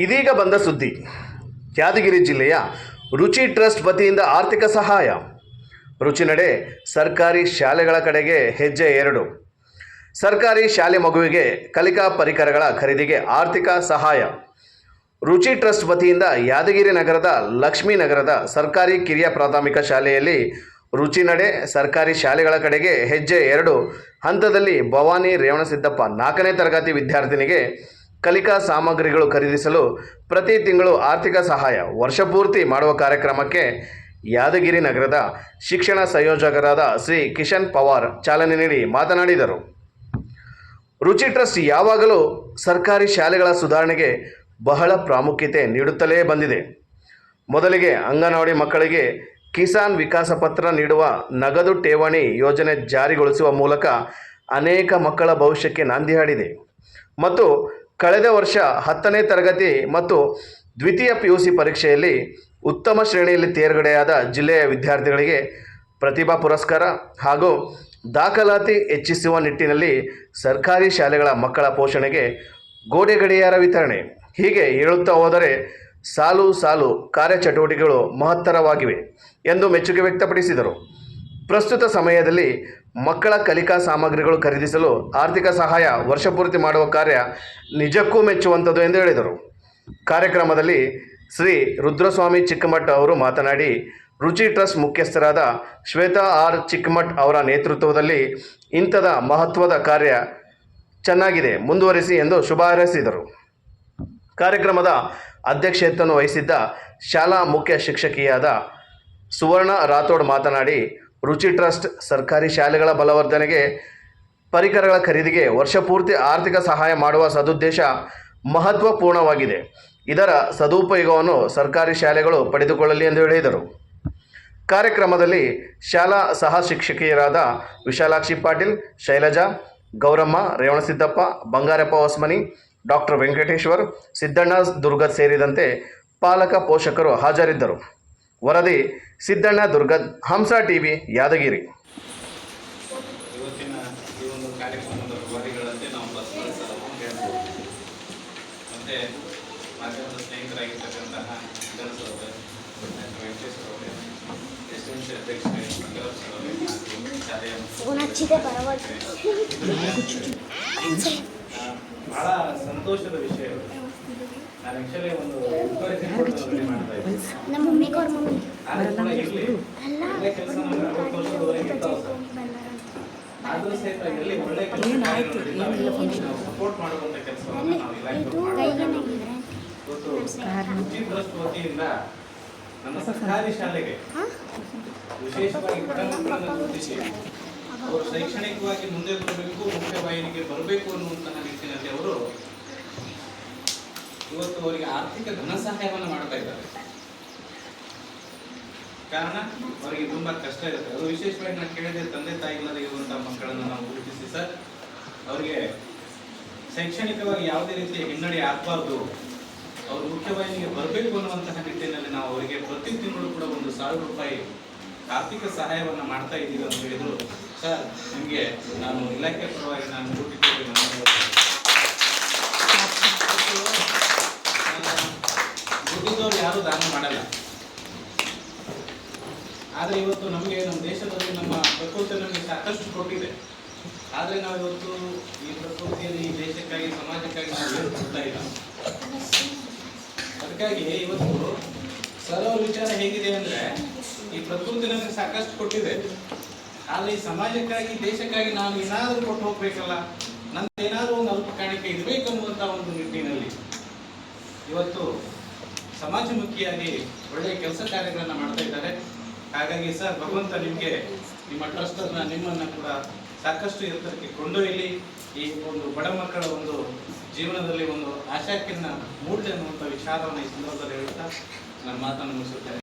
ಇದೀಗ ಬಂದ ಸುದ್ದಿ. ಯಾದಗಿರಿ ಜಿಲ್ಲೆಯ ರುಚಿ ಟ್ರಸ್ಟ್ ವತಿಯಿಂದ ಆರ್ಥಿಕ ಸಹಾಯ. ರುಚಿ ನಡೆ ಸರ್ಕಾರಿ ಶಾಲೆಗಳ ಕಡೆಗೆ ಹೆಜ್ಜೆ 2. ಸರ್ಕಾರಿ ಶಾಲೆ ಮಗುವಿಗೆ ಕಲಿಕಾ ಪರಿಕರಗಳ ಖರೀದಿಗೆ ಆರ್ಥಿಕ ಸಹಾಯ. ರುಚಿ ಟ್ರಸ್ಟ್ ವತಿಯಿಂದ ಯಾದಗಿರಿ ನಗರದ ಲಕ್ಷ್ಮೀನಗರದ ಸರ್ಕಾರಿ ಕಿರಿಯ ಪ್ರಾಥಮಿಕ ಶಾಲೆಯಲ್ಲಿ ರುಚಿ ನಡೆ ಸರ್ಕಾರಿ ಶಾಲೆಗಳ ಕಡೆಗೆ ಹೆಜ್ಜೆ 2 ಹಂತದಲ್ಲಿ ಭವಾನಿ ರೇವಣಸಿದ್ದಪ್ಪ 4ನೇ ತರಗತಿ ವಿದ್ಯಾರ್ಥಿನಿಗೆ ಕಲಿಕಾ ಸಾಮಗ್ರಿಗಳು ಖರೀದಿಸಲು ಪ್ರತಿ ತಿಂಗಳು ಆರ್ಥಿಕ ಸಹಾಯ ವರ್ಷಪೂರ್ತಿ ಮಾಡುವ ಕಾರ್ಯಕ್ರಮಕ್ಕೆ ಯಾದಗಿರಿ ನಗರದ ಶಿಕ್ಷಣ ಸಂಯೋಜಕರಾದ ಶ್ರೀ ಕಿಶನ್ ಪವಾರ್ ಚಾಲನೆ ನೀಡಿ ಮಾತನಾಡಿದರು. ರುಚಿ ಟ್ರಸ್ಟ್ ಯಾವಾಗಲೂ ಸರ್ಕಾರಿ ಶಾಲೆಗಳ ಸುಧಾರಣೆಗೆ ಬಹಳ ಪ್ರಾಮುಖ್ಯತೆ ನೀಡುತ್ತಲೇ ಬಂದಿದೆ. ಮೊದಲಿಗೆ ಅಂಗನವಾಡಿ ಮಕ್ಕಳಿಗೆ ಕಿಸಾನ್ ವಿಕಾಸ ಪತ್ರ ನೀಡುವ ನಗದು ಠೇವಣಿ ಯೋಜನೆ ಜಾರಿಗೊಳಿಸುವ ಮೂಲಕ ಅನೇಕ ಮಕ್ಕಳ ಭವಿಷ್ಯಕ್ಕೆ ನಾಂದಿ ಹಾಡಿದೆ ಮತ್ತು ಕಳೆದ ವರ್ಷ 10ನೇ ತರಗತಿ ಮತ್ತು ದ್ವಿತೀಯ PUC ಪರೀಕ್ಷೆಯಲ್ಲಿ ಉತ್ತಮ ಶ್ರೇಣಿಯಲ್ಲಿ ತೇರ್ಗಡೆಯಾದ ಜಿಲ್ಲೆಯ ವಿದ್ಯಾರ್ಥಿಗಳಿಗೆ ಪ್ರತಿಭಾ ಪುರಸ್ಕಾರ ಹಾಗೂ ದಾಖಲಾತಿ ಹೆಚ್ಚಿಸುವ ನಿಟ್ಟಿನಲ್ಲಿ ಸರ್ಕಾರಿ ಶಾಲೆಗಳ ಮಕ್ಕಳ ಪೋಷಣೆಗೆ ಗೋಡೆ ಗಡಿಯಾರ ವಿತರಣೆ ಹೀಗೆ ಹೇಳುತ್ತಾ ಹೋದರೆ ಸಾಲು ಸಾಲು ಕಾರ್ಯಚಟುವಟಿಕೆಗಳು ಮಹತ್ತರವಾಗಿವೆ ಎಂದು ಮೆಚ್ಚುಗೆ ವ್ಯಕ್ತಪಡಿಸಿದರು. ಪ್ರಸ್ತುತ ಸಮಯದಲ್ಲಿ ಮಕ್ಕಳ ಕಲಿಕಾ ಸಾಮಗ್ರಿಗಳು ಖರೀದಿಸಲು ಆರ್ಥಿಕ ಸಹಾಯ ವರ್ಷಪೂರ್ತಿ ಮಾಡುವ ಕಾರ್ಯ ನಿಜಕ್ಕೂ ಮೆಚ್ಚುವಂಥದ್ದು ಎಂದು ಹೇಳಿದರು. ಕಾರ್ಯಕ್ರಮದಲ್ಲಿ ಶ್ರೀ ರುದ್ರಸ್ವಾಮಿ ಚಿಕ್ಕಮಠ ಅವರು ಮಾತನಾಡಿ, ರುಚಿ ಟ್ರಸ್ಟ್ ಮುಖ್ಯಸ್ಥರಾದ ಶ್ವೇತಾ ಆರ್ ಚಿಕ್ಕಮಠ್ ಅವರ ನೇತೃತ್ವದಲ್ಲಿ ಇಂಥದ ಮಹತ್ವದ ಕಾರ್ಯ ಚೆನ್ನಾಗಿದೆ, ಮುಂದುವರಿಸಿ ಎಂದು ಶುಭ ಹಾರೈಸಿದರು. ಕಾರ್ಯಕ್ರಮದ ಅಧ್ಯಕ್ಷತೆಯನ್ನು ವಹಿಸಿದ್ದ ಶಾಲಾ ಮುಖ್ಯ ಶಿಕ್ಷಕಿಯಾದ ಸುವರ್ಣ ರಾಥೋಡ್ ಮಾತನಾಡಿ, ರುಚಿ ಟ್ರಸ್ಟ್ ಸರ್ಕಾರಿ ಶಾಲೆಗಳ ಬಲವರ್ಧನೆಗೆ ಪರಿಕರಗಳ ಖರೀದಿಗೆ ವರ್ಷಪೂರ್ತಿ ಆರ್ಥಿಕ ಸಹಾಯ ಮಾಡುವ ಸದುದ್ದೇಶ ಮಹತ್ವಪೂರ್ಣವಾಗಿದೆ. ಇದರ ಸದುಪಯೋಗವನ್ನು ಸರ್ಕಾರಿ ಶಾಲೆಗಳು ಪಡೆದುಕೊಳ್ಳಲಿ ಎಂದು ಹೇಳಿದರು. ಕಾರ್ಯಕ್ರಮದಲ್ಲಿ ಶಾಲಾ ಸಹ ಶಿಕ್ಷಕಿಯರಾದ ವಿಶಾಲಾಕ್ಷಿ ಪಾಟೀಲ್, ಶೈಲಜಾ, ಗೌರಮ್ಮ, ರೇವಣಸಿದ್ದಪ್ಪ, ಬಂಗಾರಪ್ಪ ಹೊಸ್ಮನಿ, ಡಾಕ್ಟರ್ ವೆಂಕಟೇಶ್ವರ್, ಸಿದ್ದಣ್ಣ ದುರ್ಗದ್ ಸೇರಿದಂತೆ ಪಾಲಕ ಪೋಷಕರು ಹಾಜರಿದ್ದರು. ವರದಿ ಸಿದ್ದಣ್ಣ ದುರ್ಗದ್, ಹಂಸ ಟಿವಿ, ಯಾದಗಿರಿ. ಇವತ್ತಿನ ಈ ಒಂದು ಕಾರ್ಯಕ್ರಮದ ವರದಿಗಳಂತೆ ನಾವು ಹೇಳ್ಬೋದು. ಮತ್ತು ಮಾಧ್ಯಮದ ಸ್ನೇಹಿತರಾಗಿರ್ತಕ್ಕಂತಹ ಸಿದ್ದಣ್ಣ ವೆಂಕಟೇಶ್ವರ ಅವರೇ, SMC ಅಧ್ಯಕ್ಷರೇ, ಬಹಳ ಸಂತೋಷದ ವಿಷಯ. ನಾನು ಆಕ್ಚುಲಿ ಒಂದು ಮಾಡ್ತಾ ಇದ್ದೀನಿ. ಕೆಲಸ ನಮ್ಗೆ 60 ವರ್ಷದವರೆಗೆ ಇರ್ತಾವೆ ಸರ್. ಆದರೂ ಸಹಿತ ಎಲ್ಲಿ ಒಳ್ಳೆ ಕೆಲಸ ಸಪೋರ್ಟ್ ಮಾಡುವಂಥ ಕೆಲಸವನ್ನು ನಾವು ಇಲಾಖೆ ರುಚಿ ಟ್ರಸ್ಟ್ ವತಿಯಿಂದ ನಮ್ಮ ಸರ್ಕಾರಿ ಶಾಲೆಗೆ ವಿಶೇಷವಾಗಿ ಬಡ ಮಕ್ಕಳನ್ನು ಗುರುತಿಸಿ ಅವರು ಶೈಕ್ಷಣಿಕವಾಗಿ ಮುಂದೆ ಬರಬೇಕು, ಮುಖ್ಯವಾಹಿನಿಗೆ ಬರಬೇಕು ಅನ್ನುವಂತಹ ನಿಟ್ಟಿನಲ್ಲಿ ಅವರು ಇವತ್ತು ಅವರಿಗೆ ಆರ್ಥಿಕ ಧನ ಸಹಾಯವನ್ನು ಮಾಡ್ತಾ ಇದ್ದಾರೆ. ಕಾರಣ ಅವರಿಗೆ ತುಂಬಾ ಕಷ್ಟ ಇರುತ್ತೆ. ಅದು ವಿಶೇಷವಾಗಿ ನಾನು ಕೇಳಿದೆ, ತಂದೆ ತಾಯಿ ಇಲ್ಲದೆ ಇರುವಂತಹ ಮಕ್ಕಳನ್ನು ನಾವು ಗುರುತಿಸಿ ಸರ್ ಅವರಿಗೆ ಶೈಕ್ಷಣಿಕವಾಗಿ ಯಾವುದೇ ರೀತಿಯ ಹಿನ್ನಡೆ ಆಗಬಾರ್ದು, ಅವರು ಮುಖ್ಯವಾಹಿನಿಗೆ ಬರಬೇಕು ಅನ್ನುವಂತಹ ನಿಟ್ಟಿನಲ್ಲಿ ನಾವು ಅವರಿಗೆ ಪ್ರತಿ ತಿಂಗಳು ಕೂಡ 1,000 ರೂಪಾಯಿ ಆರ್ಥಿಕ ಸಹಾಯವನ್ನು ಮಾಡ್ತಾ ಇದ್ದೀವಿ ಅಂತ ಹೇಳಿದ್ರು. ಸರ್ ನಿಮಗೆ ನಾನು ಇಲಾಖೆ ಪರವಾಗಿ ನಾನು ದುಡ್ಡಿದ್ದವ್ರು ಯಾರು ದಾನ ಮಾಡಲ್ಲ. ಆದರೆ ಇವತ್ತು ನಮಗೆ ನಮ್ಮ ದೇಶದಲ್ಲಿ ನಮ್ಮ ಪ್ರಕೃತಿ ನಮಗೆ ಸಾಕಷ್ಟು ಕೊಟ್ಟಿದೆ. ಆದರೆ ನಾವು ಇವತ್ತು ಈ ಪ್ರಕೃತಿಯಲ್ಲಿ ಈ ದೇಶಕ್ಕಾಗಿ ಸಮಾಜಕ್ಕಾಗಿ ನಾವು ಏನು ಕೊಡ್ತಾ ಇಲ್ಲ. ಅದಕ್ಕಾಗಿ ಇವತ್ತು ಸರ್ ಅವ್ರ ವಿಚಾರ ಹೇಗಿದೆ ಅಂದರೆ, ಈ ಪ್ರಕೃತಿ ನಮಗೆ ಸಾಕಷ್ಟು ಕೊಟ್ಟಿದೆ, ಆದರೆ ಈ ಸಮಾಜಕ್ಕಾಗಿ ದೇಶಕ್ಕಾಗಿ ನಾನು ಏನಾದರೂ ಕೊಟ್ಟು ಹೋಗ್ಬೇಕಲ್ಲ, ನಂದು ಏನಾದರೂ ಒಂದು ಅಲ್ಪ ಕಾಣಿಕೆ ಇರಬೇಕು ಅನ್ನುವಂಥ ಒಂದು ನಿಟ್ಟಿನಲ್ಲಿ ಇವತ್ತು ಸಮಾಜಮುಖಿಯಾಗಿ ಒಳ್ಳೆಯ ಕೆಲಸ ಕಾರ್ಯಗಳನ್ನು ಮಾಡ್ತಾ ಇದ್ದಾರೆ. ಹಾಗಾಗಿ ಸರ್ ಭಗವಂತ ನಿಮಗೆ ನಿಮ್ಮ ಟ್ರಸ್ಟನ್ನು ನಿಮ್ಮನ್ನು ಕೂಡ ಸಾಕಷ್ಟು ಎತ್ತರಕ್ಕೆ ಕೊಂಡೊಯ್ಯಲಿ. ಈ ಒಂದು ಬಡ ಮಕ್ಕಳ ಒಂದು ಜೀವನದಲ್ಲಿ ಒಂದು ಆಶಾಕಿರಣ ಮೂಡಲಿ ಅನ್ನುವಂಥ ವಿಚಾರವನ್ನು ಈ ಸಂದರ್ಭದಲ್ಲಿ ಹೇಳುತ್ತಾ ನನ್ನ ಮಾತನ್ನು ಮುಗಿಸುತ್ತೇನೆ.